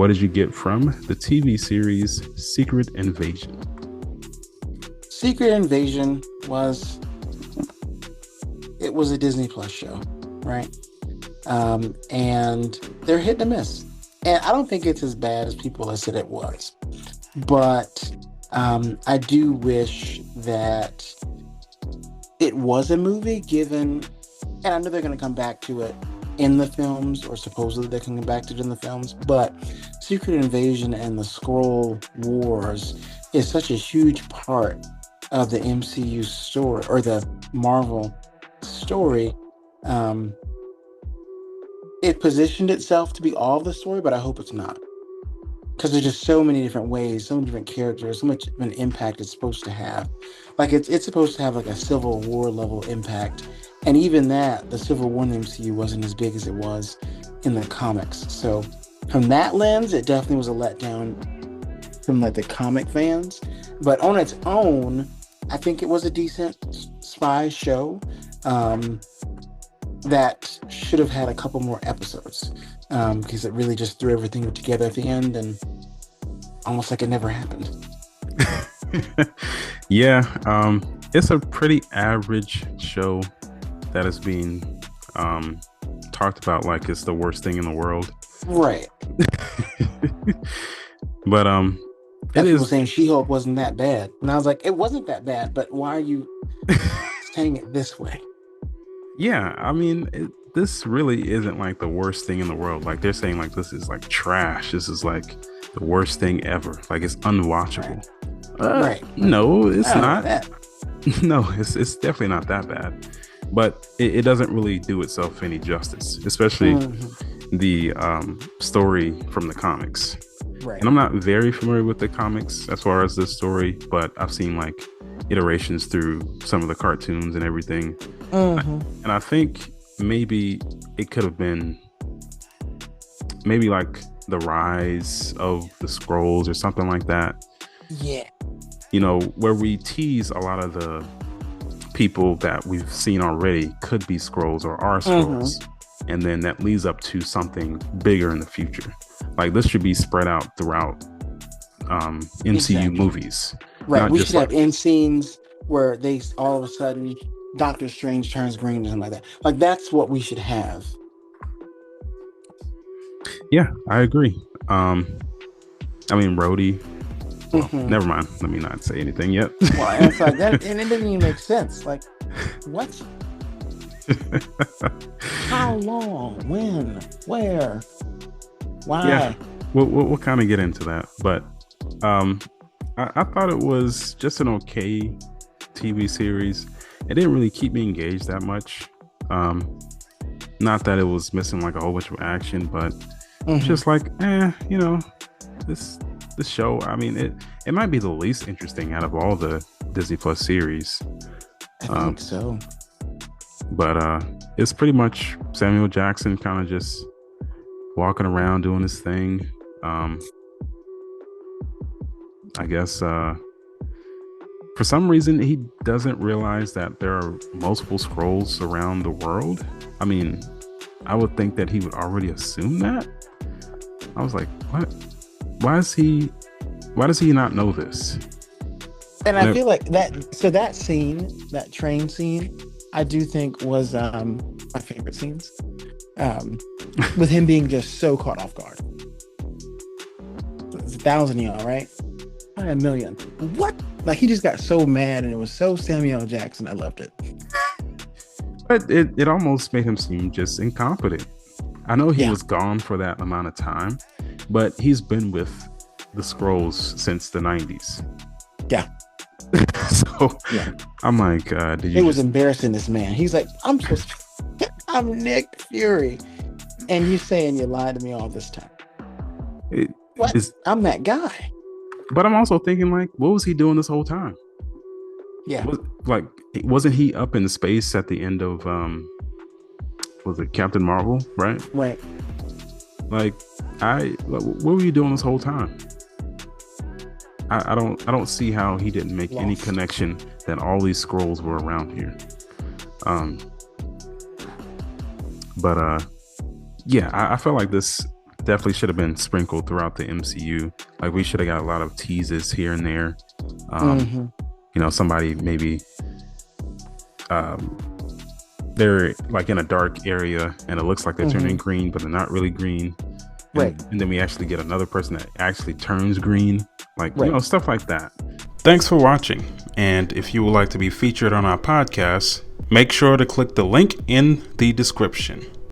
what did you get from the TV series Secret Invasion? Secret Invasion was it was a Disney Plus show, right? And they're hit and miss. And I don't think it's as bad as people have said it was. But I do wish that it was a movie given, and I know they're going to come back to it in the films, or supposedly they're coming back to it in the films, but Secret Invasion and the Skrull Wars is such a huge part of the MCU story, or the Marvel story. It positioned itself to be all of the story, but I hope it's not. Because there's just so many different ways, so many different characters, so much of an impact it's supposed to have. Like it's supposed to have like a Civil War level impact. And even that, the Civil War in the MCU wasn't as big as it was in the comics. So from that lens, it definitely was a letdown from like the comic fans. But on its own, I think it was a decent spy show that should have had a couple more episodes because it really just threw everything together at the end and almost like it never happened. Yeah, it's a pretty average show that is being talked about like it's the worst thing in the world. Right. But That's people saying She-Hulk wasn't that bad. And I was like, it wasn't that bad, but why are you saying it this way? Yeah, I mean, this really isn't like the worst thing in the world. Like they're saying like this is like trash. This is like the worst thing ever. Like it's unwatchable. Right. No, it's not. That. No, it's definitely not that bad. But it doesn't really do itself any justice, especially the story from the comics. Right. And I'm not very familiar with the comics as far as this story, but I've seen like iterations through some of the cartoons and everything. And I think maybe it could have been maybe like the rise of the Skrulls or something like that. Yeah. You know, where we tease a lot of the people that we've seen already could be Skrulls or are Skrulls. And then that leads up to something bigger in the future. Like this should be spread out throughout MCU movies. Right. We should have end scenes where they all of a sudden Doctor Strange turns green or something like that. Like that's what we should have. Yeah, I agree. I mean, Rhodey. Well, never mind. Let me not say anything yet. Well, and it's like that, and it doesn't even make sense. Like, what? How long? When? Where? Why? Yeah, we'll kind of get into that, but I thought it was just an okay TV series. It didn't really keep me engaged that much. Not that it was missing like a whole bunch of action, but just like, you know, this show. I mean, it might be the least interesting out of all the Disney Plus series. I think so. But it's pretty much Samuel Jackson kind of just walking around doing his thing. I guess for some reason he doesn't realize that there are multiple Skrulls around the world. I mean, I would think that he would already assume that. I was like, what? Why does he not know this? And I feel like that scene, that train scene, I do think was my favorite scenes. With him being just so caught off guard. It's 1,000 of y'all, right? Not 1,000,000. What? Like he just got so mad, and it was so Samuel Jackson. I loved it. But it almost made him seem just incompetent. I know he was gone for that amount of time, but he's been with the Skrulls since the 90s. Yeah. So I'm like, it was embarrassing, this man. He's like, I'm Nick Fury, and you saying you lied to me all this time. What? I'm that guy. But I'm also thinking, like, what was he doing this whole time? Yeah. Wasn't he up in space at the end of was it Captain Marvel, right? Right. Like, what were you doing this whole time? I don't see how he didn't make any connection that all these Skrulls were around here. But I felt like this definitely should have been sprinkled throughout the MCU. Like we should have got a lot of teases here and there. You know, somebody maybe they're like in a dark area and it looks like they're turning green, but they're not really green. And then we actually get another person that actually turns green, like, you know, stuff like that. Thanks for watching. And if you would like to be featured on our podcast, make sure to click the link in the description.